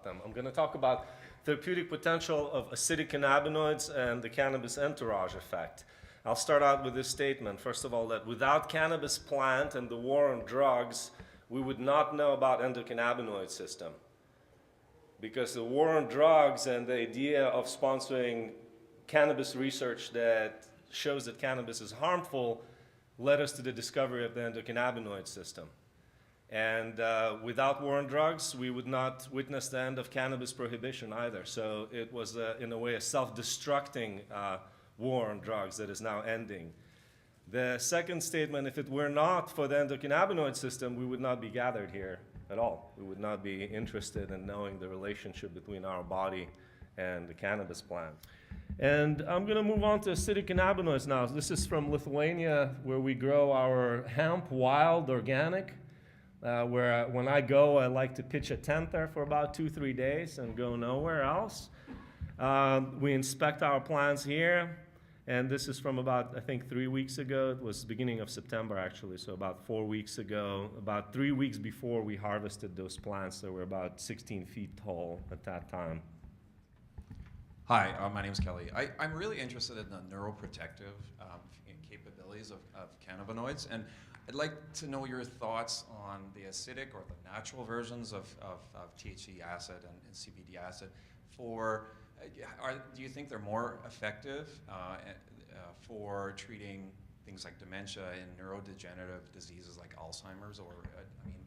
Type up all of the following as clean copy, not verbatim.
them. I'm going to talk about therapeutic potential of acidic cannabinoids and the cannabis entourage effect. I'll start out with this statement, first of all, that without cannabis plant and the war on drugs, we would not know about endocannabinoid system. Because the war on drugs and the idea of sponsoring cannabis research that shows that cannabis is harmful led us to the discovery of the endocannabinoid system. And without war on drugs, we would not witness the end of cannabis prohibition either. So it was, in a way, a self-destructing war on drugs that is now ending. The second statement, if it were not for the endocannabinoid system, we would not be gathered here at all. We would not be interested in knowing the relationship between our body and the cannabis plant. And I'm going to move on to acidic cannabinoids now. This is from Lithuania, where we grow our hemp wild organic. Where when I go, I like to pitch a tent there for about 2-3 days and go nowhere else. We inspect our plants here, and this is from about, I think, 3 weeks ago. It was beginning of September, actually, so about 4 weeks ago. About 3 weeks before we harvested those plants, they were about 16 feet tall at that time. Hi, my name is Kelly. I'm really interested in the neuroprotective capabilities of cannabinoids, and I'd like to know your thoughts on the acidic or the natural versions of THC acid and CBD acid. Do you think they're more effective for treating things like dementia and neurodegenerative diseases like Alzheimer's,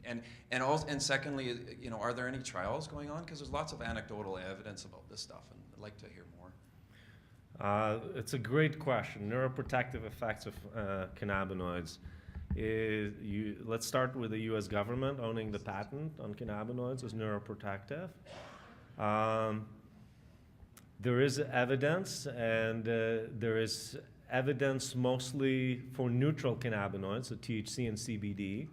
and secondly, are there any trials going on? Because there's lots of anecdotal evidence about this stuff, and I'd like to hear more. It's a great question. Neuroprotective effects of cannabinoids. Let's start with the U.S. government owning the patent on cannabinoids as neuroprotective. There is evidence, and there is evidence mostly for neutral cannabinoids, so THC and CBD.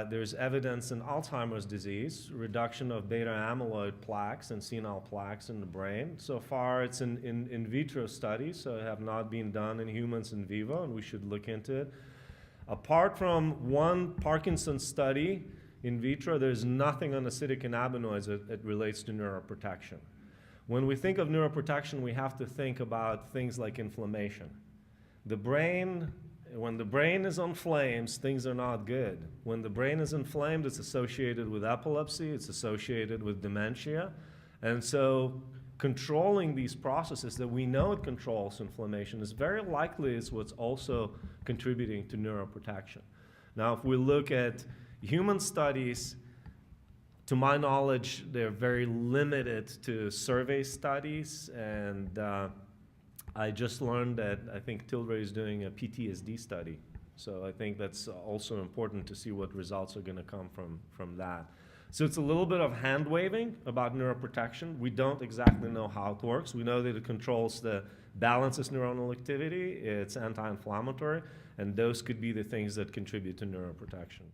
There's evidence in Alzheimer's disease, reduction of beta amyloid plaques and senile plaques in the brain. So far, it's in vitro studies, so it have not been done in humans in vivo, and we should look into it. Apart from one Parkinson's study in vitro, there's nothing on acidic cannabinoids that relates to neuroprotection. When we think of neuroprotection, we have to think about things like inflammation. When the brain is on flames, things are not good. When the brain is inflamed, it's associated with epilepsy, it's associated with dementia. And so controlling these processes that we know it controls inflammation is very likely is what's also contributing to neuroprotection. Now, if we look at human studies, to my knowledge, they're very limited to survey studies, and I just learned that I think Tilray is doing a PTSD study. So I think that's also important to see what results are going to come from that. So it's a little bit of hand-waving about neuroprotection. We don't exactly know how it works. We know that it controls balances neuronal activity, it's anti-inflammatory, and those could be the things that contribute to neuroprotection.